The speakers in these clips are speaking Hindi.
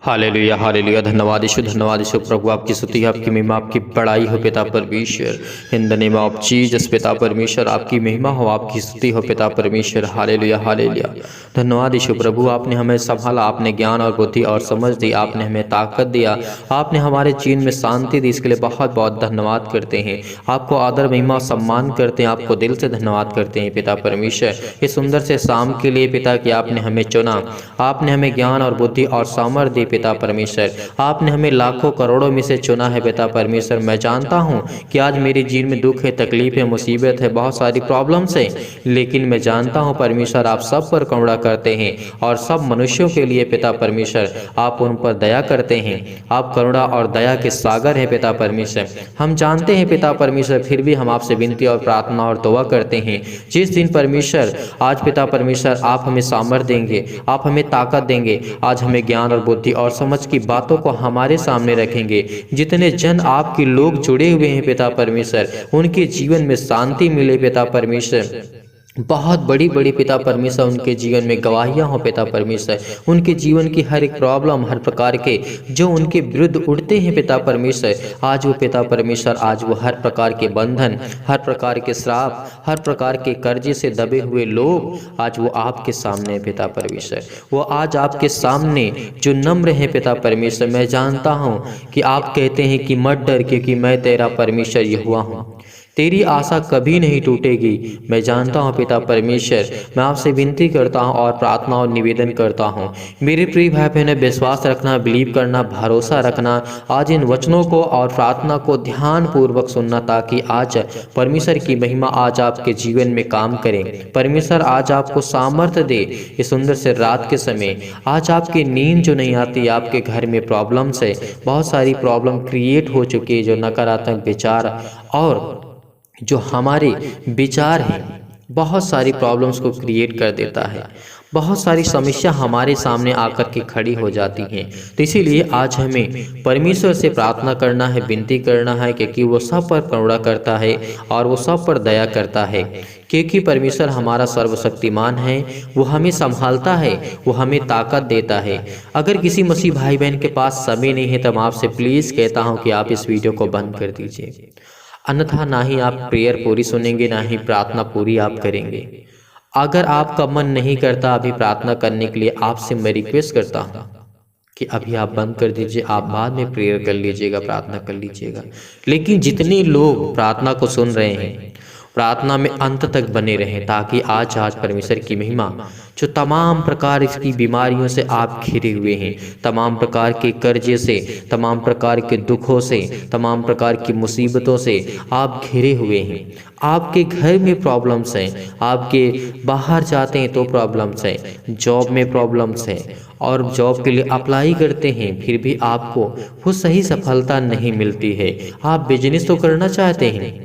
Hallelujah hallelujah. धन्यवाद यीशु प्रभु, आपकी स्तुति, आपकी महिमा, आपकी बड़ाई हो पिता परमेश्वर। In the name of Jesus पिता परमेश्वर, आपकी महिमा हो, आपकी स्तुति हो पिता परमेश्वर। Hallelujah hallelujah. धन्यवाद यीशु प्रभु, आपने हमें संभाला, आपने ज्ञान और बुद्धि और समझ दी, आपने हमें ताकत दिया, आपने हमारे जीवन में शांति दी। इसके लिए बहुत बहुत धन्यवाद करते हैं। आपको आदर महिमा और सम्मान करते हैं, आपको दिल से धन्यवाद करते हैं पिता परमेश्वर, इस सुंदर से शाम के लिए पिता कि आपने हमें चुना, आपने हमें ज्ञान और बुद्धि और सामर्थ्य दी पिता परमेश्वर। आपने हमें लाखों करोड़ों में से चुना है पिता परमेश्वर। मैं जानता हूँ कि आज मेरे जीवन में दुख है, तकलीफ है, मुसीबत है, बहुत सारी प्रॉब्लम्स है, लेकिन मैं जानता हूँ परमेश्वर आप सब पर करुणा करते हैं और सब मनुष्यों के लिए पिता परमेश्वर आप उन पर दया करते हैं। आप करुणा और दया के सागर है पिता परमेश्वर। हम जानते हैं पिता परमेश्वर, फिर भी हम आपसे विनती और प्रार्थना और दुआ करते हैं। जिस दिन परमेश्वर आज पिता परमेश्वर आप हमें सामर्थ्य देंगे, आप हमें ताकत देंगे, आज हमें ज्ञान और बुद्धि और समझ की बातों को हमारे सामने रखेंगे। जितने जन आपके लोग जुड़े हुए हैं पिता परमेश्वर, उनके जीवन में शांति मिले पिता परमेश्वर। बहुत बड़ी बड़ी पिता परमेश्वर उनके जीवन में गवाहियां हो पिता परमेश्वर। उनके जीवन की हर एक प्रॉब्लम, हर प्रकार के जो उनके विरुद्ध उठते हैं पिता परमेश्वर, आज वो पिता परमेश्वर आज वो हर प्रकार के बंधन, हर प्रकार के श्राप, हर प्रकार के कर्जे से दबे हुए लोग आज वो आपके सामने है पिता परमेश्वर। वो आज आपके सामने जो नम्र है पिता परमेश्वर। मैं जानता हूँ कि आप कहते हैं कि मत डर, क्योंकि मैं तेरा परमेश्वर यहोवा हूँ, तेरी आशा कभी नहीं टूटेगी। मैं जानता हूँ पिता परमेश्वर, मैं आपसे विनती करता हूँ और प्रार्थना और निवेदन करता हूँ, मेरे प्रिय भाई बहनों, विश्वास रखना, बिलीव करना, भरोसा रखना, आज इन वचनों को और प्रार्थना को ध्यान पूर्वक सुनना, ताकि आज परमेश्वर की महिमा आज आपके जीवन में काम करें। परमेश्वर आज आपको सामर्थ्य दे इस सुंदर से रात के समय। आज आपकी नींद जो नहीं आती, आपके घर में प्रॉब्लम्स है, बहुत सारी प्रॉब्लम क्रिएट हो चुकी है, जो नकारात्मक विचार और जो हमारे विचार हैं बहुत सारी प्रॉब्लम्स को क्रिएट कर देता है। बहुत सारी समस्या हमारे सामने आकर के खड़ी हो जाती हैं। तो इसीलिए आज हमें परमेश्वर से प्रार्थना करना है, विनती करना है, क्योंकि वो सब पर करुणा करता है और वो सब पर दया करता है। क्योंकि परमेश्वर हमारा सर्वशक्तिमान है, वो हमें संभालता है, वो हमें ताकत देता है। अगर किसी मसीह भाई बहन के पास समय नहीं है, तो मैं आपसे प्लीज़ कहता हूँ कि आप इस वीडियो को बंद कर दीजिए, अन्यथा ना ही आप प्रेयर पूरी सुनेंगे, ना ही प्रार्थना पूरी आप करेंगे। अगर आपका मन नहीं करता अभी प्रार्थना करने के लिए, आपसे मैं रिक्वेस्ट करता हूँ कि अभी आप बंद कर दीजिए, आप बाद में प्रेयर कर लीजिएगा, प्रार्थना कर लीजिएगा। लेकिन जितने लोग प्रार्थना को सुन रहे हैं, प्रार्थना में अंत तक बने रहें, ताकि आज परमेश्वर की महिमा, जो तमाम प्रकार की बीमारियों से आप घिरे हुए हैं, तमाम प्रकार के कर्जे से, तमाम प्रकार के दुखों से, तमाम प्रकार की मुसीबतों से आप घिरे हुए हैं। आपके घर में प्रॉब्लम्स हैं, आपके बाहर जाते हैं तो प्रॉब्लम्स हैं, जॉब में प्रॉब्लम्स हैं और जॉब के लिए अप्लाई करते हैं, फिर भी आपको वो सही सफलता नहीं मिलती है। आप बिजनेस तो करना चाहते हैं,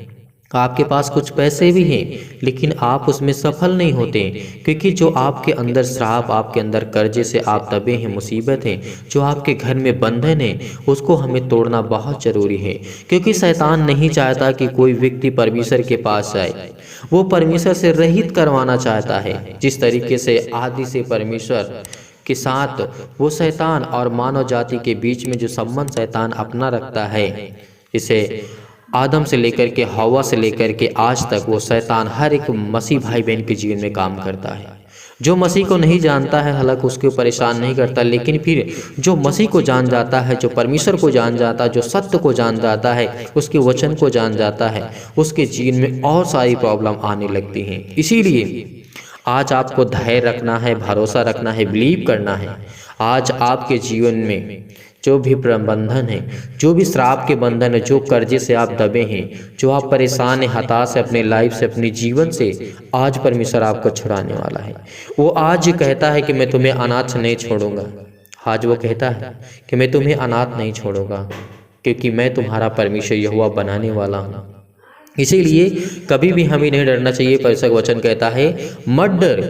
आपके पास कुछ पैसे भी हैं, लेकिन आप उसमें सफल नहीं होते, क्योंकि जो आपके अंदर श्राप, आपके अंदर कर्जे से आप दबे हैं, मुसीबत हैं, जो आपके घर में बंधन है, उसको हमें तोड़ना बहुत ज़रूरी है। क्योंकि शैतान नहीं चाहता कि कोई व्यक्ति परमेश्वर के पास जाए, वो परमेश्वर से रहित करवाना चाहता है। जिस तरीके से आदि से परमेश्वर के साथ वो शैतान और मानव जाति के बीच में जो संबंध शैतान अपना रखता है, इसे आदम से लेकर के हवा से लेकर के आज तक वो शैतान हर एक मसीह भाई बहन के जीवन में काम करता है। जो मसीह को नहीं जानता है, हालांकि उसको परेशान नहीं करता, लेकिन फिर जो मसीह को जान जाता है, जो परमेश्वर को जान जाता है, जो सत्य को जान जाता है, उसके वचन को जान जाता है, उसके जीवन में और सारी प्रॉब्लम आने लगती हैं। इसीलिए आज आपको धैर्य रखना है, भरोसा रखना है, बिलीव करना है। आज आपके जीवन में जो भी प्रबंधन है, जो भी श्राप के बंधन है, जो कर्जे से आप दबे हैं, जो आप परेशान हैं, हताश है अपने लाइफ से, अपने जीवन से, आज परमेश्वर आपको छुड़ाने वाला है। वो आज कहता है कि मैं तुम्हें अनाथ नहीं छोड़ूंगा। आज वो कहता है कि मैं तुम्हें अनाथ नहीं छोड़ूंगा, क्योंकि मैं तुम्हारा परमेश्वर यहोवा बनाने वाला हूँ। इसीलिए कभी भी हमें नहीं डरना चाहिए। परमेश्वर का वचन कहता है मत डर,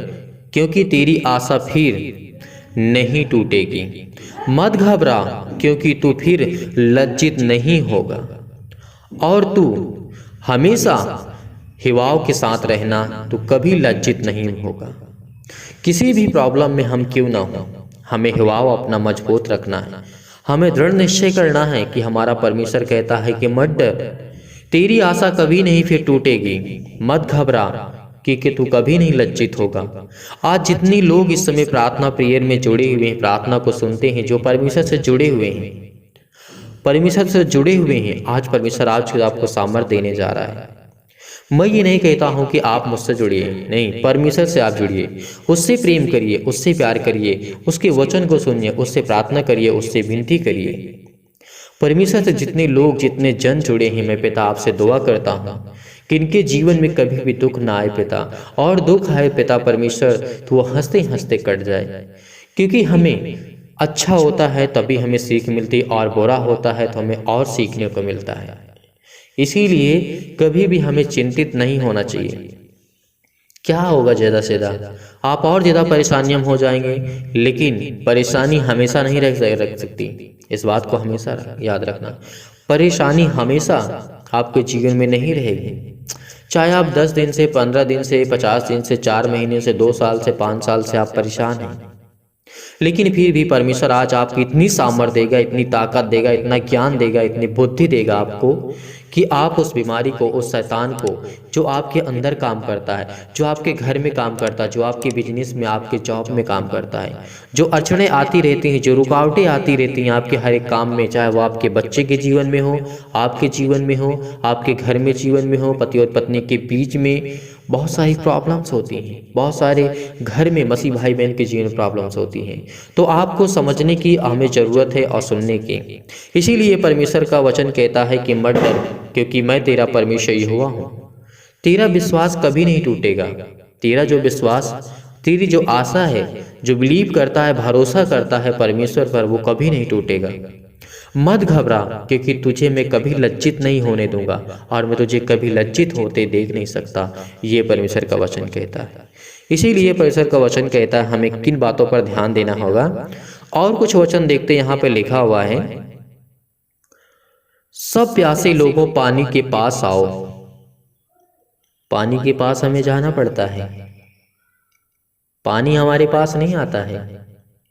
क्योंकि तेरी आशा फिर नहीं टूटेगी। मत घबरा, क्योंकि तू फिर लज्जित नहीं होगा। और तू हमेशा हिवाव के साथ रहना, तू कभी लज्जित नहीं होगा। किसी भी प्रॉब्लम में हम क्यों ना हो, हमें हिवाव अपना मजबूत रखना है। हमें दृढ़ निश्चय करना है कि हमारा परमेश्वर कहता है कि मत डर, तेरी आशा कभी नहीं फिर टूटेगी, मत घबरा कि तू कभी नहीं लज्जित होगा। आज जितनी लोग इस समय प्रार्थना प्रेयर में जुड़े हुए हैं, प्रार्थना को सुनते हैं, जो परमेश्वर से जुड़े हुए हैं, परमेश्वर से जुड़े हुए हैं, आज परमेश्वर आज आपको सामर्थ्य देने जा रहा है। मैं ये नहीं कहता हूं कि आप मुझसे जुड़िए, नहीं, परमेश्वर से आप जुड़िए, उससे प्रेम करिए, उससे प्यार करिए, उसके वचन को सुनिए, उससे प्रार्थना करिए, उससे विनती करिए। परमेश्वर से जितने लोग, जितने जन जुड़े हैं, मैं पिता आपसे दुआ करता हूं कि इनके जीवन में कभी भी दुख ना आए पिता, और दुख आए पिता परमेश्वर तो वो हंसते हंसते कट जाए, क्योंकि हमें अच्छा होता है तभी हमें सीख मिलती, और बुरा होता है तो हमें और सीखने को मिलता है। इसीलिए कभी भी हमें चिंतित नहीं होना चाहिए। क्या होगा ज़्यादा से ज़्यादा आप और ज़्यादा परेशानियां हो जाएंगे, लेकिन परेशानी हमेशा नहीं रख सकती। इस बात को हमेशा याद रखना, परेशानी हमेशा आपके जीवन में नहीं रहेगी। चाहे आप 10 दिन से, 15 दिन से, 50 दिन से, 4 महीने से, 2 साल से, 5 साल से आप परेशान हैं, लेकिन फिर भी परमेश्वर आज आपको इतनी सामर्थ्य देगा, इतनी ताकत देगा, इतना ज्ञान देगा, इतनी बुद्धि देगा आपको कि आप उस बीमारी को, उस शैतान को जो आपके अंदर काम करता है, जो आपके घर में काम करता है, जो आपके बिजनेस में, आपके जॉब में काम करता है, जो अड़चनें आती रहती हैं, जो रुकावटें आती रहती हैं आपके हर एक काम में, चाहे वो आपके बच्चे के जीवन में हो, आपके जीवन में हो, आपके घर में जीवन में हो, पति और पत्नी के बीच में बहुत सारी प्रॉब्लम्स होती हैं, बहुत सारे घर में मसीह भाई बहन के जीवन में प्रॉब्लम्स होती हैं। तो आपको समझने की हमें ज़रूरत है और सुनने की। इसीलिए परमेश्वर का वचन कहता है कि मत डर, क्योंकि मैं तेरा परमेश्वर यहोवा हूँ। तेरा विश्वास कभी नहीं टूटेगा। तेरा जो विश्वास, तेरी जो आशा है, जो बिलीव करता है, भरोसा करता है परमेश्वर पर, वो कभी नहीं टूटेगा। मत घबरा, क्योंकि तुझे मैं कभी लज्जित नहीं होने दूंगा, और मैं तुझे कभी लज्जित होते देख नहीं सकता। ये परमेश्वर का वचन कहता है। इसीलिए परमेश्वर का वचन कहता है हमें किन बातों पर ध्यान देना होगा। और कुछ वचन देखते, यहाँ पे लिखा हुआ है, सब प्यासे लोगों पानी के पास आओ। पानी के पास हमें जाना पड़ता है, पानी हमारे पास नहीं आता है।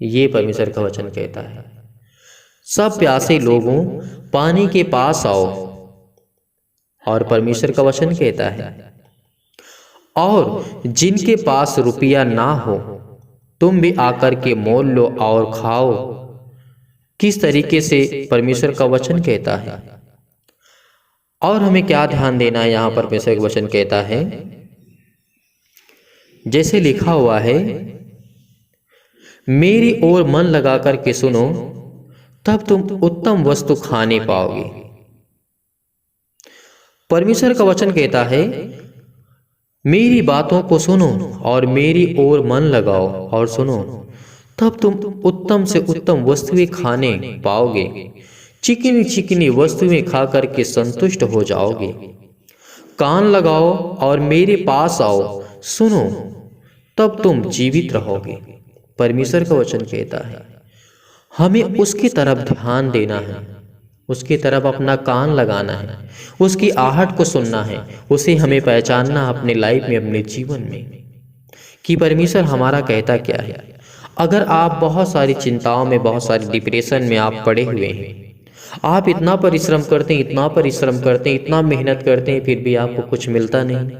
ये परमेश्वर का वचन कहता है, सब प्यासे लोगों पानी के पास आओ। और परमेश्वर का वचन कहता है, और जिनके पास रुपया ना हो तुम भी आकर के मोल लो और खाओ। किस तरीके से परमेश्वर का वचन कहता है। और हमें क्या ध्यान देना है, यहाँ पर परमेश्वर का वचन कहता है, जैसे लिखा हुआ है, मेरी ओर मन लगा करके सुनो, तब तुम उत्तम वस्तु खाने पाओगे। परमेश्वर का वचन कहता है, मेरी बातों को सुनो और मेरी ओर मन लगाओ और सुनो, तब तुम उत्तम से उत्तम वस्तुएं खाने पाओगे। चिकनी चिकनी वस्तुएं खा करके संतुष्ट हो जाओगे। कान लगाओ और मेरे पास आओ, सुनो, तब तुम जीवित रहोगे। परमेश्वर का वचन कहता है हमें उसकी तरफ ध्यान देना है, उसकी तरफ अपना कान लगाना है, उसकी आहट को सुनना है, उसे हमें पहचानना अपने लाइफ में, अपने जीवन में, कि परमेश्वर हमारा कहता क्या है। अगर आप बहुत सारी चिंताओं में, बहुत सारी डिप्रेशन में आप पड़े हुए हैं, आप इतना परिश्रम करते हैं, इतना परिश्रम करते हैं, इतना मेहनत करते हैं, फिर भी आपको कुछ मिलता नहीं,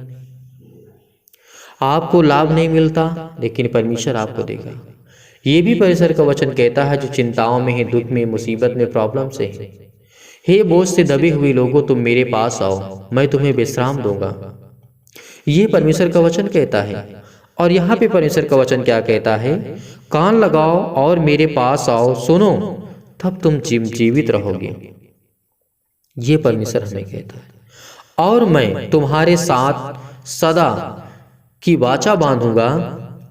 आपको लाभ नहीं मिलता, लेकिन परमेश्वर आपको देगा। ये भी परमेश्वर का वचन कहता है, जो चिंताओं में है, दुख में, मुसीबत में, प्रॉब्लम से है, हे बोझ से दबे हुए लोगों, तुम मेरे पास आओ, मैं तुम्हें विश्राम दूंगा। ये परमेश्वर का वचन कहता है। और यहाँ पे परमेश्वर का वचन क्या कहता है, कान लगाओ और मेरे पास आओ, सुनो, तब तुम जीवित रहोगे। ये परमेश्वर हमें कहता है। और मैं तुम्हारे साथ सदा की वाचा बांधूंगा,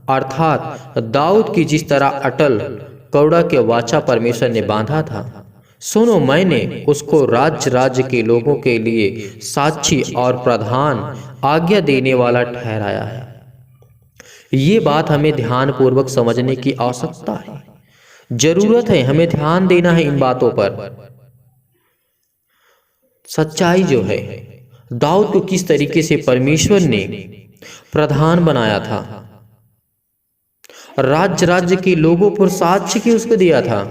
अर्थात दाऊद की जिस तरह अटल कौड़ा के वाचा परमेश्वर ने बांधा था, सुनो, मैंने उसको राज्य के लोगों के लिए साक्षी और प्रधान आज्ञा देने वाला ठहराया है। ये बात हमें ध्यान पूर्वक समझने की आवश्यकता है, जरूरत है, हमें ध्यान देना है इन बातों पर। सच्चाई जो है, दाऊद को किस तरीके से परमेश्वर ने प्रधान बनाया था, राज्य राज्य के लोगों पर साक्ष्य की उसको दिया था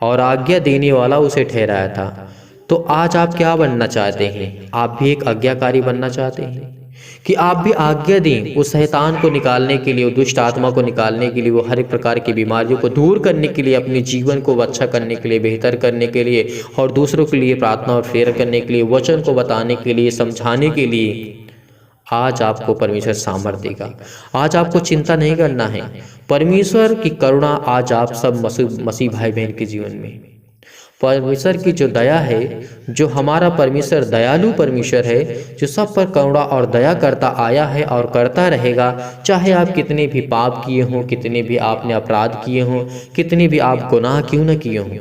और आज्ञा देने वाला उसे ठहराया था। तो आज आप क्या बनना चाहते हैं? आप भी एक आज्ञाकारी बनना चाहते हैं कि आप भी आज्ञा दें उस शैतान को निकालने के लिए, दुष्ट आत्मा को निकालने के लिए, वो हर एक प्रकार की बीमारियों को दूर करने के लिए, अपने जीवन को अच्छा करने के लिए, बेहतर करने के लिए और दूसरों के लिए प्रार्थना और प्रेयर करने के लिए, वचन को बताने के लिए, समझाने के लिए आज आपको परमेश्वर सामर्थ्य देगा। आज आपको चिंता नहीं करना है। परमेश्वर की करुणा आज आप सब मसीह भाई बहन के जीवन में, परमेश्वर की जो दया है, जो हमारा परमेश्वर दयालु परमेश्वर है, जो सब पर करुणा और दया करता आया है और करता रहेगा, चाहे आप कितने भी पाप किए हों, कितने भी आपने अपराध किए हों, कितने भी आप गुनाह क्यों न किए हों,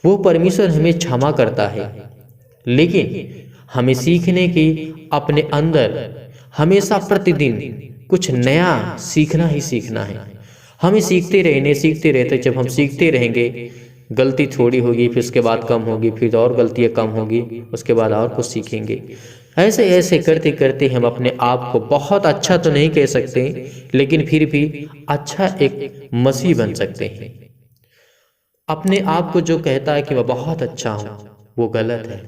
वो परमेश्वर हमें क्षमा करता है। लेकिन हमें सीखने की, अपने अंदर हमेशा प्रतिदिन कुछ नया सीखना ही सीखना है। हमें सीखते रहते, जब हम सीखते रहेंगे, गलती थोड़ी होगी, फिर उसके बाद कम होगी, फिर और गलतियाँ कम होगी, उसके बाद और कुछ सीखेंगे। ऐसे ऐसे करते करते हम अपने आप को बहुत अच्छा तो नहीं कह सकते, लेकिन फिर भी अच्छा एक मसीह बन सकते हैं। अपने आप को जो कहता है कि वह बहुत अच्छा हूँ, वो गलत है।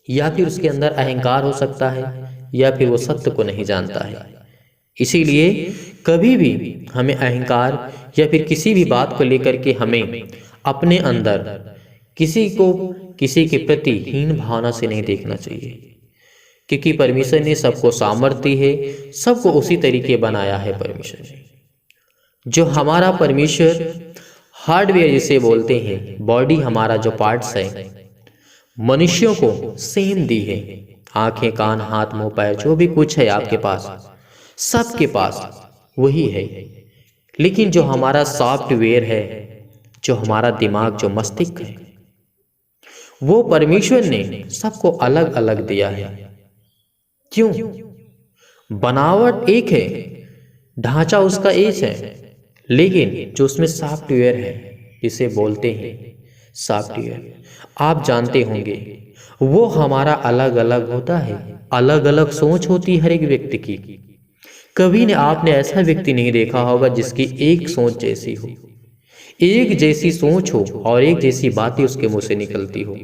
या फिर उसके अंदर अहंकार हो सकता है, या फिर वो सत्य को नहीं जानता है। इसीलिए कभी भी हमें अहंकार या फिर किसी भी बात को लेकर के हमें अपने अंदर किसी के प्रति हीन भावना से नहीं देखना चाहिए, क्योंकि परमेश्वर ने सबको सामर्थ्य है, सबको उसी तरीके बनाया है। परमेश्वर ने जो हमारा परमेश्वर हार्डवेयर जिसे बोलते हैं, बॉडी हमारा जो पार्ट्स है, मनुष्यों को सेम दी है। आंखें, कान, हाथ, मुंह, पैर, जो भी कुछ है आपके पास, सबके पास वही है। लेकिन जो हमारा सॉफ्टवेयर है, जो हमारा दिमाग, जो मस्तिष्क है, वो परमेश्वर ने सबको अलग अलग दिया है। क्यों? बनावट एक है, ढांचा उसका एक है, लेकिन जो उसमें सॉफ्टवेयर है, इसे बोलते हैं सॉफ्टवेयर, आप जानते होंगे, वो हमारा अलग अलग होता है। अलग अलग सोच होती है हर एक व्यक्ति की। कभी ने आपने ऐसा व्यक्ति नहीं देखा होगा जिसकी एक सोच जैसी हो, एक जैसी सोच हो और एक जैसी बातें उसके मुंह से निकलती हो,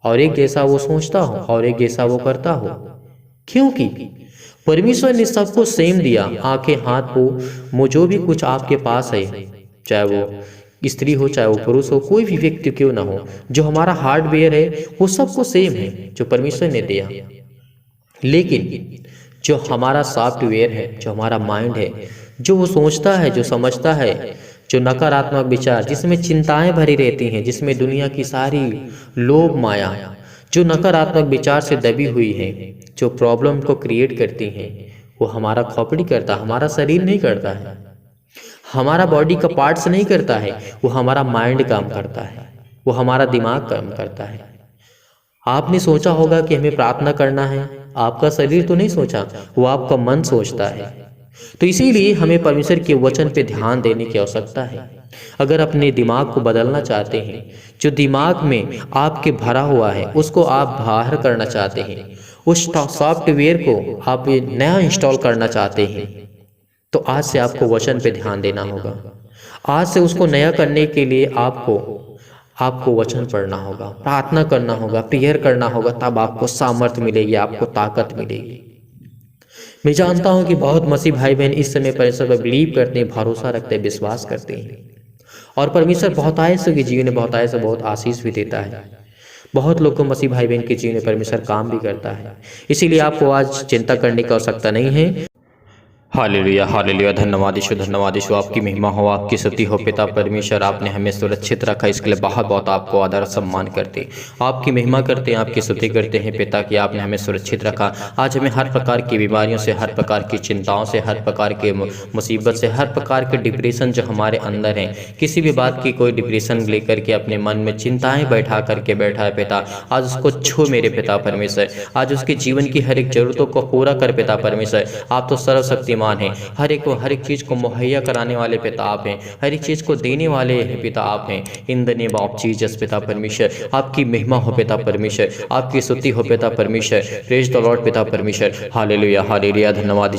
और एक जैसा वो सोचता हो और एक जैसा वो करता हो। क्योंकि परमेश्वर ने सबको सेम दिया। आंखें, हाथ, मुंह, जो भी कुछ आपके पास है, चाहे वो स्त्री हो, चाहे वो पुरुष हो, कोई भी व्यक्ति क्यों ना हो, जो हमारा हार्डवेयर है वो सबको सेम है, जो परमेश्वर ने दिया। लेकिन जो हमारा सॉफ्टवेयर है, जो हमारा माइंड है, जो वो सोचता है, जो समझता है, जो नकारात्मक विचार, जिसमें चिंताएं भरी रहती हैं, जिसमें दुनिया की सारी लोभ माया, जो नकारात्मक विचार से दबी हुई है, जो प्रॉब्लम को क्रिएट करती हैं, वो हमारा खोपड़ी करता, हमारा शरीर नहीं करता है, हमारा बॉडी का पार्ट्स नहीं करता है, वो हमारा माइंड काम करता है, वो हमारा दिमाग काम करता है। आपने सोचा होगा कि हमें प्रार्थना करना है, आपका शरीर तो नहीं सोचा, वो आपका मन सोचता है। तो इसीलिए हमें परमेश्वर के वचन पे ध्यान देने की आवश्यकता है। अगर अपने दिमाग को बदलना चाहते हैं, जो दिमाग में आपके भरा हुआ है उसको आप बाहर करना चाहते हैं, उस सॉफ्टवेयर को आप नया इंस्टॉल करना चाहते हैं, तो आज से आपको वचन पे ध्यान देना होगा। आज से उसको नया करने के लिए आपको वचन पढ़ना होगा, प्रार्थना करना होगा, प्रेयर करना होगा, तब आपको सामर्थ्य मिलेगी, आपको ताकत मिलेगी। मैं जानता हूं कि बहुत मसीह भाई बहन इस समय परमेश्वर पर बिलीव करते हैं, भरोसा रखते हैं, विश्वास करते हैं, और परमेश्वर बहुत आयसों के जीवन में बहुत आशीष भी देता है। बहुत लोग को मसीह भाई बहन के जीवन में परमेश्वर काम भी करता है। इसीलिए आपको आज चिंता करने की आवश्यकता नहीं है। Hallelujah, hallelujah. धन्यवाद यीशु, आपकी महिमा हो, आपकी स्तुति हो पिता परमेश्वर। आपने हमें सुरक्षित रखा, इसके लिए बहुत बहुत आपको आदर सम्मान करते, आपकी महिमा करते हैं, आपकी स्तुति करते हैं पिता कि आपने हमें सुरक्षित रखा। आज हमें हर प्रकार की बीमारियों से, हर प्रकार की चिंताओं से, हर प्रकार के मुसीबत से, हर प्रकार के डिप्रेशन जो हमारे अंदर हैं, किसी भी बात की कोई डिप्रेशन लेकर के अपने मन में चिंताएं बैठा है पिता, आज उसको छू मेरे पिता परमेश्वर। आज उसके जीवन की हर एक जरूरतों को पूरा कर पिता परमेश्वर। आप तो सर्वशक्ति सर्वशक्तिमान हैं, हर एक चीज़ को मुहैया कराने वाले पिता आप हैं, हर एक चीज़ को देने वाले पिता आप हैं। In the name of Jesus पिता परमेश्वर, आपकी महिमा हो पिता परमेश्वर, आपकी स्तुति हो पिता परमेश्वर। प्रेज द लॉर्ड पिता परमेश्वर। Hallelujah hallelujah. धन्यवाद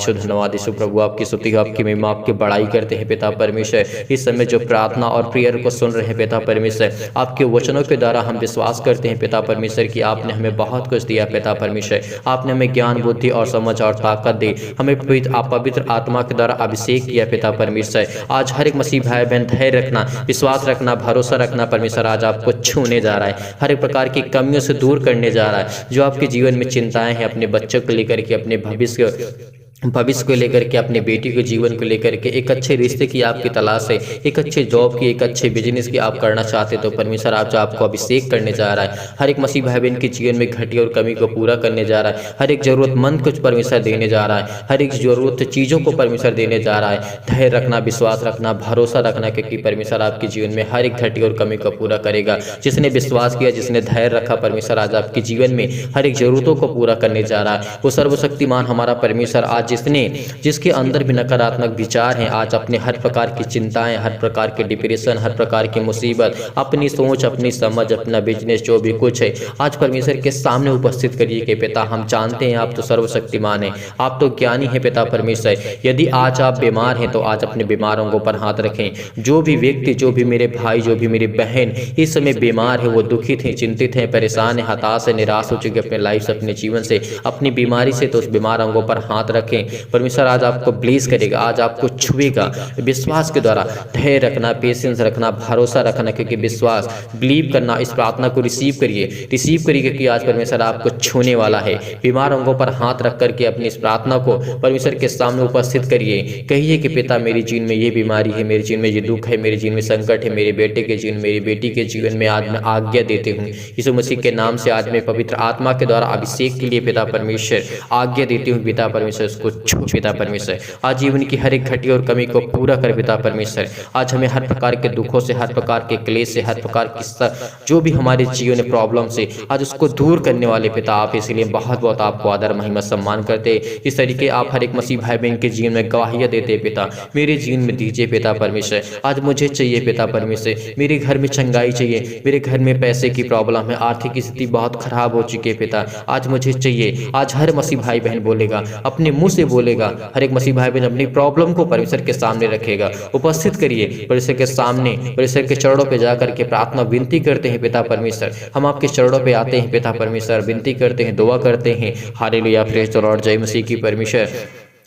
यीशु प्रभु, आपकी स्तुति आपकी महिमा आपकी बड़ाई करते हैं पिता परमेश्वर। इस समय जो प्रार्थना और प्रेयर को सुन रहे हैं पिता परमेश्वर, आपके वचनों के द्वारा हम विश्वास करते हैं पिता परमेश्वर कि आपने हमें बहुत कुछ दिया पिता परमेश्वर। आपने हमें ज्ञान बुद्धि और समझ और ताकत दी, हमें पवित्र आत्मा के द्वारा अभिषेक किया पिता परमेश्वर। आज हर एक मसीह भाई बहन धैर्य रखना, विश्वास रखना, भरोसा रखना परमेश्वर आज आपको छूने जा रहा है, हर एक प्रकार की कमियों से दूर करने जा रहा है। जो आपके जीवन में चिंताएं हैं, अपने बच्चों को लेकर के, अपने भविष्य को लेकर के, अपने बेटी के जीवन को लेकर के, एक अच्छे रिश्ते की आपकी तलाश है, एक अच्छे जॉब की, एक अच्छे बिजनेस की आप करना चाहते तो परमेश्वर आज आपको अभिषेक करने जा रहा है। हर एक मसीह भाई बहन के जीवन में घटी और कमी को पूरा करने जा रहा है, हर एक जरूरतमंद कुछ परमेश्वर देने जा रहा है, हर एक जरूरत चीज़ों को परमेश्वर देने जा रहा है। धैर्य रखना, विश्वास रखना, भरोसा रखना, क्योंकि परमेश्वर आपके जीवन में हर एक घटी और कमी को पूरा करेगा। जिसने विश्वास किया, जिसने धैर्य रखा, परमेश्वर आज आपके जीवन में हर एक जरूरतों को पूरा करने जा रहा है। वो सर्वशक्तिमान हमारा परमेश्वर आज जिसके अंदर भी नकारात्मक विचार हैं, आज अपने हर प्रकार की चिंताएं, हर प्रकार के डिप्रेशन, हर प्रकार की मुसीबत, अपनी सोच, अपनी समझ, अपना बिजनेस, जो भी कुछ है, आज परमेश्वर के सामने उपस्थित करिए कि पिता हम जानते हैं आप तो सर्वशक्तिमान हैं, आप तो ज्ञानी हैं पिता परमेश्वर। यदि आज आप बीमार हैं तो आज अपने बीमारों को पर हाथ रखें। जो भी व्यक्ति, जो भी मेरे भाई, जो भी मेरी बहन इस समय बीमार है, वो दुखित हैं, चिंतित हैं, परेशान है, हताश है, निराश हो चुके अपने लाइफ से, अपने जीवन से, अपनी बीमारी से, तो उस बीमार अंगों पर हाथ रखें। परमेश्वर आज आपको ब्लेस करेगा, आज आपको छुएगा। विश्वास के द्वारा धैर्य रखना, पेशेंस रखना, भरोसा रखना, क्योंकि विश्वास, बिलीव करना, इस प्रार्थना को रिसीव करिए क्योंकि आज परमेश्वर आपको छूने वाला है। बीमार अंगों पर हाथ रख करके अपनी इस प्रार्थना को परमेश्वर के सामने उपस्थित करिए। कहिए कि पिता मेरे जीवन में ये बीमारी है, मेरे जीवन में ये दुख है, मेरे जीवन में संकट है, मेरे बेटे के जीवन, मेरी बेटी के जीवन में आज मैं आज्ञा देती हूँ। यीशु मसीह के नाम से आज मैं पवित्र आत्मा के द्वारा अभिषेक के लिए पिता परमेश्वर आज्ञा देती हूँ। पिता परमेश्वर उसको छू पिता परमेश्वर, आज जीवन की हर एक घटी और कमी को पूरा कर पिता परमेश्वर। आज हमें हर प्रकार के दुखों से, हर प्रकार के क्लेश से, हर प्रकार की जो भी हमारे जीवन में प्रॉब्लम से, आज उसको दूर करने वाले पिता आप, इसलिए बहुत बहुत आपको आदर महिमा सम्मान करते। इस तरीके आप हर एक मसीह भाई बहन के जीवन में गवाहियाँ देते पिता, मेरे जीवन में दीजिए पिता परमेश्वर। आज मुझे चाहिए पिता परमेश्वर, मेरे घर में चंगाई चाहिए, मेरे घर में पैसे की प्रॉब्लम है, आर्थिक स्थिति बहुत खराब हो चुकी है पिता, आज मुझे चाहिए। आज हर मसीह भाई बहन बोलेगा, अपने मुंह से बोलेगा, हर एक मसीह भाई बहन अपनी प्रॉब्लम को परमेश्वर के सामने रखेगा। उपस्थित करिए परमेश्वर के सामने, परमेश्वर के चरणों पे जाकर के प्रार्थना विनती करते हैं पिता परमेश्वर। हम आपके चरणों पे आते हैं पिता परमेश्वर, विनती करते हैं, दुआ करते हैं। हालेलुया, प्रेज द लॉर्ड, जय मसीह की परमेश्वर।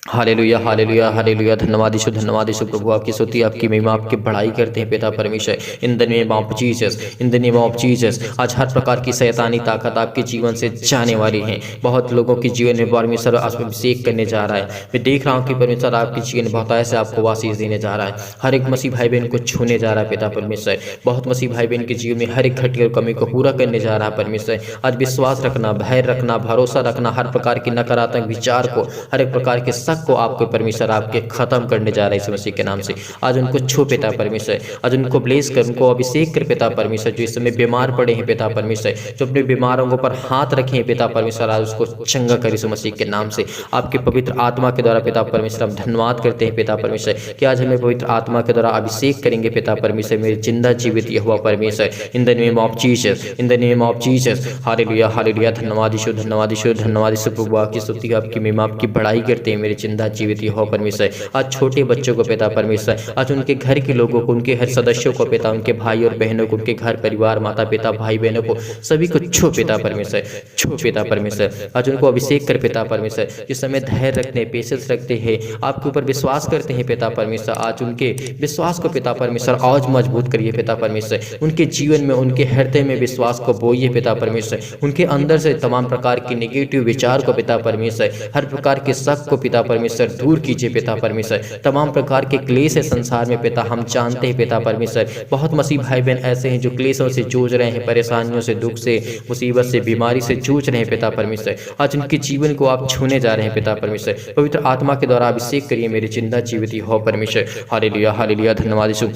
Hallelujah hallelujah hallelujah. धन्यवाद यीशु प्रभु, आपकी स्तुति आपकी महिमा आपकी बढ़ाई करते हैं पिता परमेश्वर। In the name of Jesus, in the name of Jesus. आज हर प्रकार की शैतानी ताकत आपके जीवन से जाने वाली है। बहुत लोगों के जीवन में परमेश्वर अभिषेक करने जा रहा है। मैं देख रहा हूँ कि परमेश्वर आपके जीवन में बहुत ऐसे आपको आशीष देने जा रहा है, हर एक मसीह भाई बहन को छूने जा रहा है पिता परमेश्वर। बहुत मसीह भाई बहन के जीवन में हर एक घटी और कमी को पूरा करने जा रहा है परमेश्वर। आज विश्वास रखना, धैर्य रखना, भरोसा रखना, हर प्रकार की नकारात्मक विचार को, हर एक प्रकार के को आपको परमेश्वर आपके खत्म करने जा रहा है इस मसीह के नाम से। आज उनको छू पिता परमेश्वर, आज उनको ब्लेस कर, उनको अभिषेक कर पिता परमेश्वर। जो इस समय बीमार पड़े हैं पिता परमेश्वर, जो अपने बीमारों के ऊपर हाथ रखे हैं पिता परमेश्वर, आज उसको चंगा कर इस मसीह के नाम से। आपके पवित्र आत्मा के द्वारा पिता परमेश्वर हम धन्यवाद करते हैं पिता परमेश्वर कि आज हमें पवित्र आत्मा के द्वारा अभिषेक करेंगे पिता परमेश्वर। मेरे जिंदा जीवित यहोवा परमेश्वर, in the name of Jesus, in the name of Jesus. Hallelujah hallelujah. धन्यवाद यीशु, धन्यवाद यीशु, धन्यवाद यीशु प्रभु, आपकी स्तुति आपकी महिमा आपकी बढ़ाई करते हैं मेरे जिंदा जीवित यहोवा परमेश्वर। आज छोटे बच्चों को पिता परमेश्वर, आज उनके घर के लोगों को, उनके हर सदस्यों को पिता, उनके भाई और बहनों को, उनके घर परिवार, माता पिता, भाई बहनों को, सभी को छू पिता परमेश्वर, छू पिता परमेश्वर। आज उनको अभिषेक कर पिता परमेश्वर। जिस समय धैर्य रखते हैं, पेशेंस रखते हैं, आपके ऊपर विश्वास करते हैं पिता परमेश्वर, आज उनके विश्वास को पिता परमेश्वर आज मजबूत करिए पिता परमेश्वर। उनके जीवन में, उनके हृदय में विश्वास को बोइए पिता परमेश्वर। उनके अंदर से तमाम प्रकार की नेगेटिव विचार को पिता परमेश्वर, हर प्रकार के शक को पिता परमेश्वर दूर कीजिए पिता परमेश्वर। तमाम प्रकार के क्लेश है संसार में पिता, हम जानते हैं पिता परमेश्वर। बहुत मसीह भाई बहन ऐसे हैं जो क्लेशों से जूझ रहे हैं, परेशानियों से, दुख से, मुसीबत से, बीमारी से जूझ रहे हैं पिता परमेश्वर। आज उनके जीवन को आप छूने जा रहे हैं पिता परमेश्वर। पवित्र आत्मा के द्वारा अभिषेक करिए मेरे जिंदा जीवित हो परमेश्वर। Hallelujah hallelujah. धन्यवाद यीशु,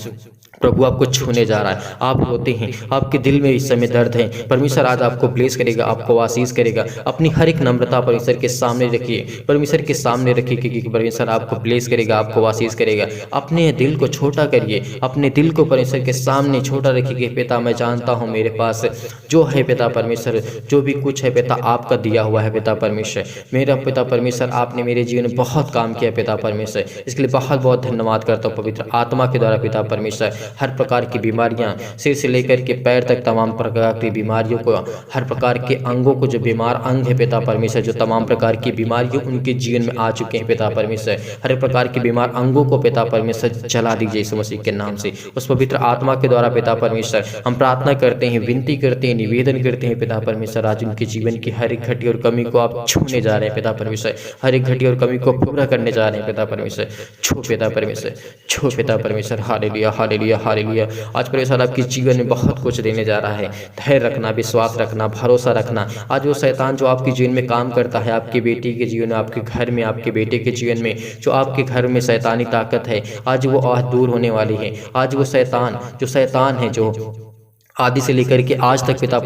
प्रभु आपको छूने जा रहा है। आप रोते हैं, आपके दिल में इस समय दर्द है, परमेश्वर आज आपको ब्लेस करेगा, आपको आशीष करेगा। अपनी हर एक नम्रता परमेश्वर के सामने रखिए, परमेश्वर के सामने रखिए, क्योंकि परमेश्वर आपको ब्लेस करेगा, आपको आशीष करेगा। अपने दिल को छोटा करिए, अपने दिल को परमेश्वर के सामने छोटा रखिए कि पिता मैं जानता हूँ मेरे पास जो है पिता परमेश्वर, जो भी कुछ है पिता आपका दिया हुआ है पिता परमेश्वर। मेरा पिता परमेश्वर आपने मेरे जीवन में बहुत काम किया पिता परमेश्वर, इसके लिए बहुत बहुत धन्यवाद करता हूँ पवित्र आत्मा के द्वारा पिता परमेश्वर। हर प्रकार की बीमारियां सिर से लेकर के पैर तक तमाम प्रकार की बीमारियों को, हर प्रकार के अंगों को, जो बीमार अंग है पिता परमेश्वर, जो तमाम प्रकार की बीमारियों उनके जीवन में आ चुके हैं पिता परमेश्वर, हर प्रकार के बीमार अंगों को पिता परमेश्वर चला दीजिए यीशु मसीह के नाम से। उस पवित्र आत्मा के द्वारा पिता परमेश्वर हम प्रार्थना करते हैं, विनती करते हैं, निवेदन करते हैं पिता परमेश्वर। आज उनके जीवन की हर एक घटी और कमी को आप छूने जा रहे हैं पिता परमेश्वर, हर एक घटी और कमी को पूरा करने जा रहे हैं पिता परमेश्वर। छू पिता परमेश्वर, छू पिता परमेश्वर। Hallelujah hallelujah hallelujah. आज परमेश्वर आपके जीवन में बहुत कुछ देने जा रहा है। धैर्य रखना, विश्वास रखना, भरोसा रखना। आज वो शैतान जो आपके जीवन में काम करता है, आपकी बेटी के जीवन में, आपके घर में, आपके बेटे के जीवन में, जो आपके घर में शैतानी ताकत है, आज वो आज दूर होने वाली है। आज वो शैतान है जो आदि से लेकर के आज तक पिता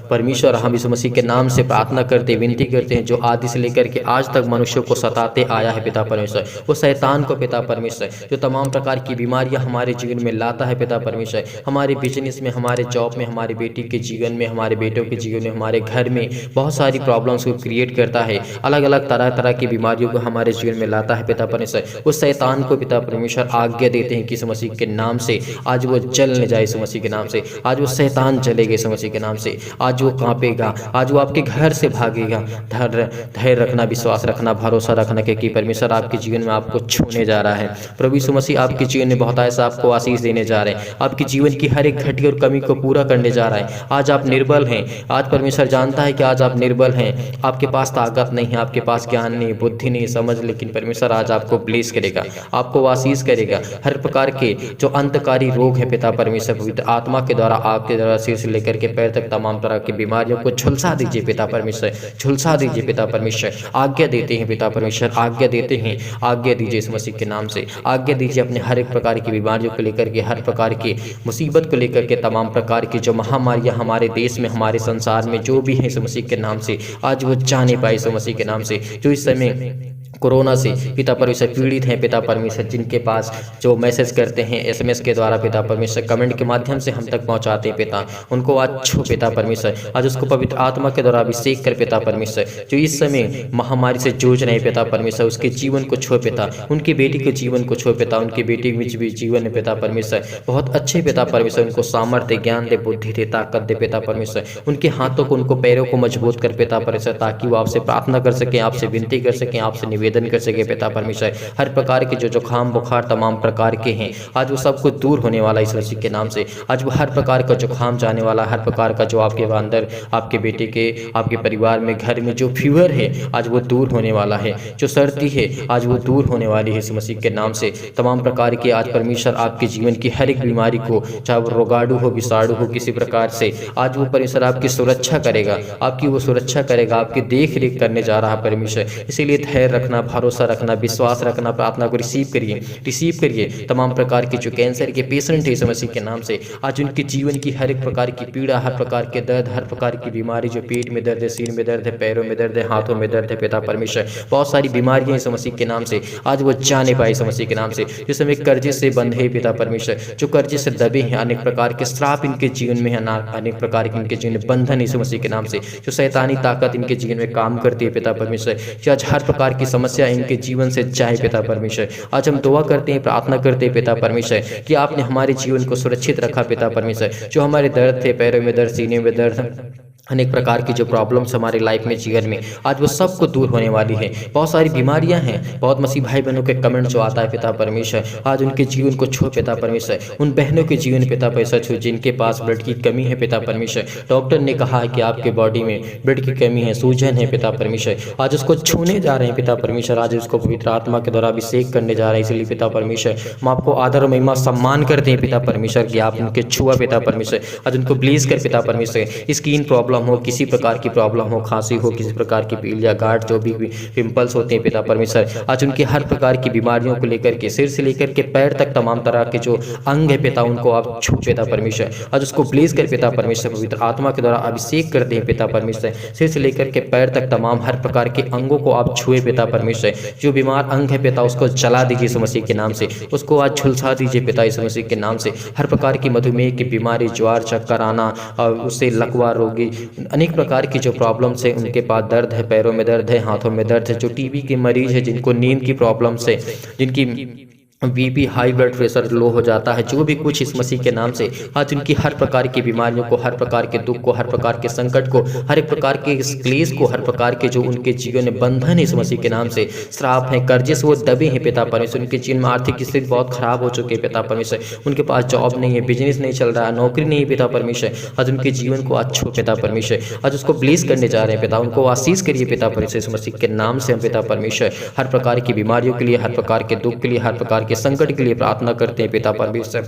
परमेश्वर हम यीशु मसीह के नाम से प्रार्थना करते, विनती करते हैं, जो आदि से लेकर के आज तक मनुष्यों को सताते आया है पिता परमेश्वर, वो शैतान को पिता परमेश्वर, जो तमाम प्रकार की बीमारियां हमारे जीवन में लाता है पिता परमेश्वर, हमारे बिजनेस में, हमारे जॉब में, हमारे बेटी के जीवन में, हमारे बेटों के जीवन में, हमारे घर में बहुत सारी प्रॉब्लम्स को क्रिएट करता है, अलग अलग तरह तरह की बीमारियों को हमारे जीवन में लाता है पिता परमेश्वर। उस शैतान को पिता परमेश्वर आज्ञा देते हैं कि यीशु मसीह के नाम से आज वो जलने जाए, यीशु मसीह के नाम से आज वो शैतान चलेगा यीशु मसीह के नाम से। आज वो कांपेगा, आज वो आपके घर से भागेगा। धैर्य रखना, विश्वास रखना, भरोसा रखना, क्योंकि परमेश्वर आपके जीवन में आपको छूने जा रहा है। प्रभु यीशु मसीह आपके जीवन में बहुत ऐसा आपको आशीष देने जा रहे हैं, आपके जीवन की हर एक घटी और कमी को पूरा करने जा रहा है। आज आप निर्बल हैं, आज परमेश्वर जानता है कि आज आप निर्बल हैं, आपके पास ताकत नहीं है, आपके पास ज्ञान नहीं, बुद्धि नहीं, समझ, लेकिन परमेश्वर आज आपको ब्लेस करेगा, आपको आशीष करेगा। हर प्रकार के जो अंतकारी रोग है पिता परमेश्वर पवित्र आत्मा के द्वारा आपके द्वारा सिर से लेकर के पैर तक तमाम तरह की बीमारियों को झुलसा दीजिए पिता परमेश्वर, झुलसा दीजिए पिता परमेश्वर। आज्ञा देते हैं पिता परमेश्वर, आज्ञा देते हैं, आज्ञा दीजिए इस मसीह के नाम से, आज्ञा दीजिए अपने हर एक प्रकार की बीमारियों को लेकर के, हर प्रकार की मुसीबत को लेकर के, तमाम प्रकार की जो महामारियां हमारे देश में, हमारे संसार में जो भी है इस मसीह के नाम से आज वो जाने पाए इस मसीह के नाम से। जो इस समय कोरोना से पिता परमेश्वर पीड़ित हैं पिता परमेश्वर, जिनके पास जो मैसेज करते हैं SMS के द्वारा पिता परमेश्वर, कमेंट के माध्यम से हम तक पहुंचाते हैं पिता, उनको आज छू पिता परमेश्वर, आज उसको पवित्र आत्मा के द्वारा अभिषेक कर पिता परमेश्वर। जो इस समय महामारी से जूझ रहे पिता परमेश्वर, उसके जीवन को छू पिता, उनकी बेटी के जीवन को छू पिता, उनकी बेटी के भी जीवन है पिता परमेश्वर बहुत अच्छे पिता परमेश्वर, उनको सामर्थ्य, ज्ञान दे, बुद्धि दे, ताकत दे पिता परमेश्वर, उनके हाथों को, उनको पैरों को मजबूत कर पिता परमेश्वर, ताकि वो आपसे प्रार्थना कर सकें, आपसे विनती कर सकें, आपसे निवेदन कर सके पिता परमेश्वर। हर प्रकार के जो जुकाम बुखार तमाम प्रकार के हैं आज वो सब कुछ दूर होने वाला इस मसीह के नाम से। आज वो हर प्रकार का जुकाम जाने वाला, हर प्रकार का जो आपके अंदर, आपके बेटे के, आपके परिवार में, घर में जो फीवर है आज वो दूर होने वाला है, जो सर्दी है आज वो दूर होने वाली है इस मसीह के नाम से। तमाम प्रकार के आज परमेश्वर आपके जीवन की हर एक बीमारी को, चाहे वो रोगाणु हो, विषाणु हो, किसी प्रकार से आज वो परमेश्वर आपकी सुरक्षा करेगा, आपकी वो सुरक्षा करेगा, आपकी देख रेख करने जा रहा है परमेश्वर। इसीलिए धैर्य रखना, भरोसा रखना, विश्वास रखना, प्रार्थना को रिसीव करिए। तमाम प्रकार के जो कैंसर के पेशेंट है इस मसीह के नाम से आज उनके जीवन की हर एक प्रकार की पीड़ा, हर प्रकार के दर्द, हर प्रकार की बीमारी, जो पेट में दर्द है, सिर में दर्द है, पैरों में दर्द है, हाथों में दर्द है पिता परमेश्वर, बहुत सारी बीमारियां इस मसीह के नाम से आज वो जाने पाए इस मसीह के नाम से। जिस समय कर्जे से बंधे पिता परमेश्वर, जो कर्जे से दबे हैं, अनेक प्रकार के श्राप इनके जीवन में है, अनेक प्रकार के इनके जीवन में बंधन इस मसीह के नाम से, जो शैतानी ताकत इनके जीवन में काम करती है पिता परमेश्वर, आज हर प्रकार की समस्या इनके जीवन से जाए पिता परमेश्वर। आज हम दुआ करते हैं, प्रार्थना करते हैं पिता परमेश्वर कि आपने हमारे जीवन को सुरक्षित रखा पिता परमेश्वर। जो हमारे दर्द थे, पैरों में दर्द, सीने में दर्द, अनेक प्रकार की जो प्रॉब्लम्स हमारे लाइफ में, जीवन में, आज वो सबको दूर होने वाली है। बहुत सारी बीमारियां हैं, बहुत मसीह भाई बहनों के कमेंट जो आता है पिता परमेश्वर, आज उनके जीवन को छू पिता परमेश्वर, उन बहनों के जीवन पिता परमेश्वर छू जिनके पास ब्लड की कमी है पिता परमेश्वर। डॉक्टर ने कहा है कि आपके बॉडी में ब्लड की कमी है, सूजन है पिता परमेश्वर, आज उसको छूने जा रहे हैं पिता परमेश्वर, आज उसको पवित्र आत्मा के द्वारा अभिषेक करने जा रहे हैं। इसलिए पिता परमेश्वर हम आपको आदर और महिमा सम्मान करते हैं पिता परमेश्वर कि आप उनके छुआ पिता परमेश्वर, आज उनको ब्लेस कर पिता परमेश्वर। स्किन प्रॉब्लम प्रॉब्लम हो, किसी प्रकार की प्रॉब्लम हो, खांसी हो, किसी प्रकार की पीलिया गांठ, जो भी पिंपल्स होते हैं पिता परमेश्वर, आज उनकी हर प्रकार की बीमारियों को लेकर के सिर से लेकर के पैर तक तमाम तरह के जो अंग है पिता, उनको आप छू पिता परमेश्वर, आज उसको ब्लेस कर पिता परमेश्वर, पवित्र आत्मा के द्वारा अभिषेक करते हैं पिता परमेश्वर, सिर से लेकर के पैर तक तमाम हर प्रकार के अंगों को आप छुए पिता परमेश्वर। जो बीमार अंग है पिता, उसको जला दीजिए यीशु मसीह के नाम से, उसको आज झुलसा दीजिए पिता यीशु मसीह के नाम से। हर प्रकार की मधुमेह की बीमारी, ज्वार चक्कर आना और उससे लकवा रोगी, अनेक प्रकार की जो प्रॉब्लम्स है, उनके पास दर्द है, पैरों में दर्द है, हाथों में दर्द है, जो टीबी के मरीज है, जिनको नींद की प्रॉब्लम्स है, जिनकी BP, high blood pressure low हो जाता है, जो भी कुछ इस मसीह के नाम से आज उनकी हर प्रकार की बीमारियों को, हर प्रकार के दुख को, हर प्रकार के संकट को, हर एक प्रकार के क्लेश को, हर प्रकार के जो उनके जीवन में बंधन है इस मसीह के नाम से, श्राप है, कर्जे से वो दबे हैं पिता परमेश्वर, उनके जीवन में आर्थिक स्थिति बहुत खराब हो चुकी है पिता परमेश्वर, उनके पास जॉब नहीं है, बिजनेस नहीं चल रहा है, नौकरी नहीं है पिता परमेश्वर, आज उनके जीवन को आज छो पिता परमेश्वर, आज उसको ब्लेस करने जा रहे हैं पिता, उनको आशीष करिए पिता परमेश्वर, इस मसीह के नाम से हम पिता परमेश्वर हर प्रकार की बीमारियों के लिए, हर प्रकार के दुख के लिए, हर प्रकार के संकट के लिए प्रार्थना करते हैं पिता परमेश्वर,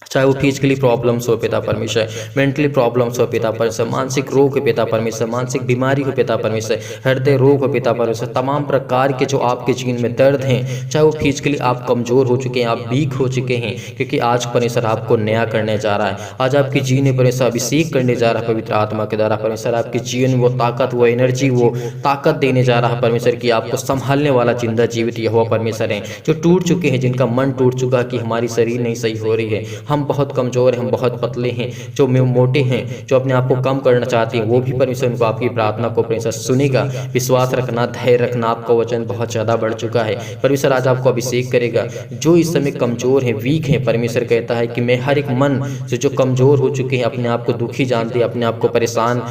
चाहे वो फिजिकली प्रॉब्लम्स हो पिता परमेश्वर, मेंटली प्रॉब्लम्स हो पिता परमेश्वर, मानसिक रोग हो पिता परमेश्वर, मानसिक बीमारी हो पिता परमेश्वर, हृदय रोग हो पिता परमेश्वर, तमाम प्रकार के जो आपके जीवन में दर्द हैं, चाहे वो फिजिकली आप कमजोर हो चुके हैं, आप वीक हो चुके हैं, क्योंकि आज परमेश्वर आपको नया करने जा रहा है, आज आपके जीवन में परमेश्वर अभिषेक करने जा रहा है पवित्र आत्मा के द्वारा, परमेश्वर आपके जीवन में वो ताकत, वो एनर्जी, वो ताकत देने जा रहा है परमेश्वर की आपको संभालने वाला जिंदा जीवित यहोवा परमेश्वर है, जो टूट चुके हैं, जिनका मन टूट चुका कि हमारी शरीर नहीं सही हो रही है, हम बहुत कमजोर हैं, हम बहुत पतले हैं, जो मोटे हैं, जो अपने आप को कम करना चाहते हैं, वो भी परमेश्वर उनको आपकी प्रार्थना को परमेश्वर सुनेगा। विश्वास रखना, धैर्य रखना, आपका वचन बहुत ज़्यादा बढ़ चुका है, परमेश्वर आज आपको अभिषेक करेगा। जो इस समय कमजोर हैं, वीक हैं, परमेश्वर कहता है कि मैं हर एक मन से जो कमजोर हो चुके हैं, अपने आप को दुखी जानते हैं, अपने आप को परेशान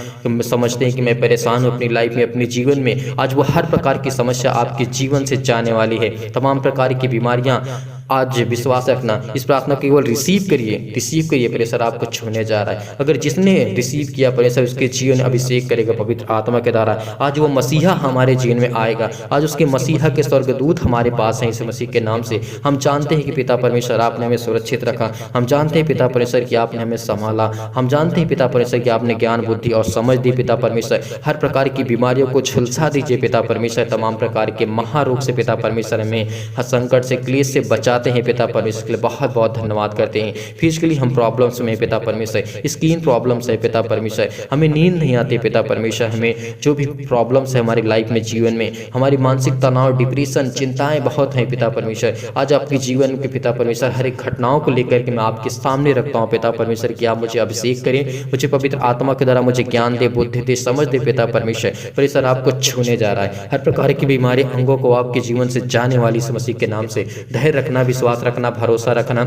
समझते हैं कि मैं परेशान हूँ अपनी लाइफ में, अपने जीवन में, आज वो हर प्रकार की समस्या आपके जीवन से जाने वाली है, तमाम प्रकार की बीमारियाँ आज विश्वास रखना, इस प्रार्थना को केवल रिसीव करिए, परमेश्वर आपको छूने जा रहा है। अगर जिसने रिसीव किया परमेश्वर उसके जीवन अभिषेक करेगा पवित्र आत्मा के द्वारा, आज वो मसीहा हमारे जीवन में आएगा, आज उसके मसीहा के स्वर्गदूत हमारे पास हैं इस मसीह के नाम से। हम जानते हैं कि पिता परमेश्वर आपने हमें सुरक्षित रखा, हम जानते हैं पिता परमेश्वर कि आपने हमें संभाला, हम जानते हैं पिता परमेश्वर कि आपने ज्ञान बुद्धि और समझ दी पिता परमेश्वर, हर प्रकार की बीमारियों को झुलसा दीजिए पिता परमेश्वर, तमाम प्रकार के महारोग से पिता परमेश्वर हमें संकट से, क्लेश से बचाते हैं पिता परमेश्वर के लिए बहुत बहुत धन्यवाद करते हैं। फिजिकली हम प्रॉब्लम्स में पिता परमेश्वर, स्किन प्रॉब्लम्स है पिता परमेश्वर, हमें नींद नहीं आती पिता परमेश्वर, हमें जो भी प्रॉब्लम्स है हमारी लाइफ में, जीवन में, हमारी मानसिक तनाव, डिप्रेशन, चिंताएं बहुत हैं पिता परमेश्वर, आज आपके जीवन के पिता परमेश्वर हर एक घटनाओं को लेकर के मैं आपके सामने रखता हूँ पिता परमेश्वर कि आप मुझे अभिषेक करें, मुझे पवित्र आत्मा के द्वारा मुझे ज्ञान दे, बुद्धि दे, समझ दे पिता परमेश्वर, परमेश्वर आपको छूने जा रहा है, हर प्रकार की बीमारी अंगों को आपके जीवन से जाने वाली इस मसीह के नाम से। धैर्य रखना, विश्वास रखना, भरोसा रखना,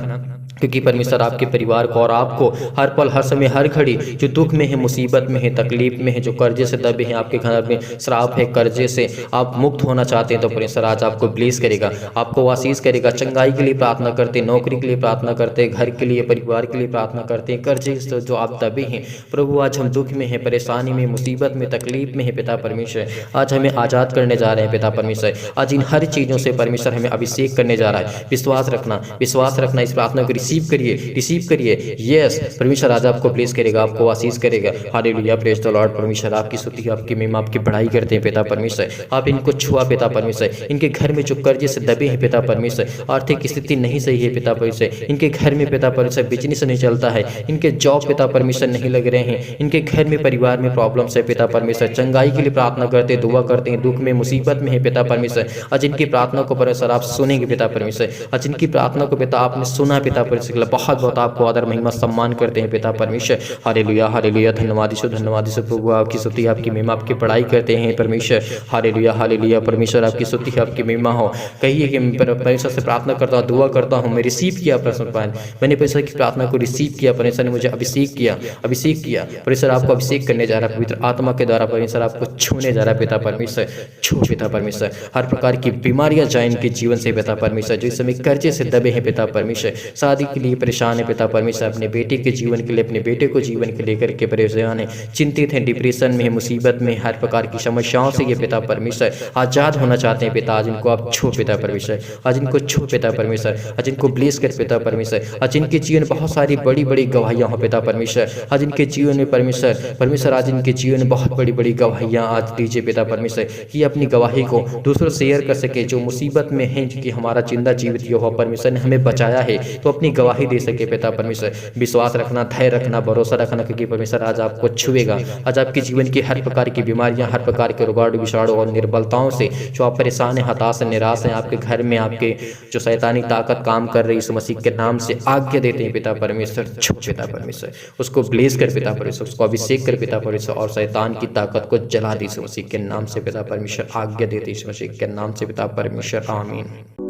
क्योंकि परमेश्वर आपके परिवार को और आपको हर पल, हर समय, हर घड़ी जो दुख में है, मुसीबत में है, तकलीफ में है, जो कर्जे से दबे हैं, आपके घर में श्राप है, कर्जे से आप मुक्त होना चाहते हैं, तो परमेश्वर आज आपको ब्लेस करेगा, आपको आशीष करेगा। चंगाई के लिए प्रार्थना करते हैं, नौकरी के लिए प्रार्थना करते हैं, घर के लिए, परिवार के लिए प्रार्थना करते हैं, कर्जे से जो आप दबे हैं प्रभु, आज हम दुख में हैं, परेशानी में, मुसीबत में, तकलीफ में है पिता परमेश्वर, आज हमें आज़ाद करने जा रहे हैं पिता परमेश्वर, आज इन हर चीज़ों से परमेश्वर हमें अभिषेक करने जा रहा है। विश्वास रखना, इस प्रार्थना को रिसीव करिए। यस, परमेश्वर आज आपको ब्लेस करेगा, आपको आशीष करेगा। Hallelujah, praise the Lord. परमेश्वर आपकी स्तुति, आपकी महिमा, आपकी बड़ाई करते हैं पिता परमेश्वर, आप इनको छुआ पिता परमेश्वर, इनके घर में जो कर्जे से दबे हैं पिता परमेश्वर, आर्थिक स्थिति नहीं सही है पिता परमेश्वर, इनके घर में पिता परमेश्वर बिजनेस नहीं चलता है, इनके जॉब पिता परमेश्वर नहीं लग रहे हैं, इनके घर में, परिवार में प्रॉब्लम्स है पिता परमेश्वर, चंगाई के लिए प्रार्थना करते हैं, दुआ करते हैं, दुख में, मुसीबत में है पिता परमेश्वर, आज इनकी प्रार्थना को परमेश्वर आप सुनेंगे पिता परमेश्वर, आज इनकी प्रार्थना को पिता आपने सुना पिता परमेश्वर, बहुत बहुत आपको आदर, महिमा, सम्मान करते हैं पिता परमेश्वर। हालेलुया, हालेलुया, धन्यवाद यीशु प्रभु, आपकी स्तुति, आपकी महिमा, आपकी बड़ाई करते हैं परमेश्वर। हालेलुया, हालेलुया, परमेश्वर आपकी स्तुति, आपकी महिमा हो। कहिए कि परमेश्वर से प्रार्थना करता हूँ, दुआ करता हूँ, मैं रिसीव किया परमेश्वर, मैंने परमेश्वर की प्रार्थना को रिसीव किया, परमेश्वर ने मुझे अभिषेक किया, परमेश्वर आपको अभिषेक करने जा रहा है पवित्र आत्मा के द्वारा, परमेश्वर आपको छूने जा रहा है पिता परमेश्वर, छू पिता परमेश्वर, हर प्रकार की बीमारियां जाए इनके जीवन से पिता परमेश्वर, जो इस समय कर्जे से दबे हैं पिता परमेश्वर, शादी के लिए परेशान है पिता परमेश्वर, अपने बेटे के जीवन के लिए, अपने बेटे को जीवन के लेकर के परेशान है, चिंतित हैं, डिप्रेशन में है, मुसीबत में, हर प्रकार की समस्याओं से ये पिता परमेश्वर आज़ाद होना चाहते हैं पिता। आज इनको आप छो पिता परमेश्वर, आज इनको छो पिता परमेश्वर, आज इनको ब्लेस कर पिता परमेश्वर। आज इनके जीवन बहुत सारी बड़ी बड़ी गवाहियाँ हो पिता परमेश्वर, आज इनके जीवन में परमेश्वर आज इनके जीवन में बहुत बड़ी बड़ी गवाहियाँ आज दीजिए पिता परमेश्वर, कि अपनी गवाही को दूसरों से शेयर कर सके। जो मुसीबत में है, कि हमारा जिंदा जीवित यहोवा परमेश्वर ने हमें बचाया है, तो अपनी गवाही दे सके पिता परमेश्वर। विश्वास रखना, धैर्य रखना, भरोसा रखना, क्योंकि परमेश्वर आज आपको छुएगा। आज आपके जीवन की हर प्रकार की बीमारियां, हर प्रकार के रोगाणु, विषाणु और निर्बलताओं से जो आप परेशान हैं, हताश हैं, निराश हैं, आपके घर में आपके जो शैतानी ताकत काम कर रही है, यीशु मसीह के नाम से आज्ञा देते हैं पिता परमेश्वर, छो पिता परमेश्वर, उसको ब्लेस कर पिता परमेश्वर, उसको अभिषेक कर पिता परमेश्वर, और शैतान की ताकत को जला दी यीशु मसीह के नाम से पिता परमेश्वर, आज्ञा देते यीशु मसीह के नाम से पिता परमेश्वर, आमीन।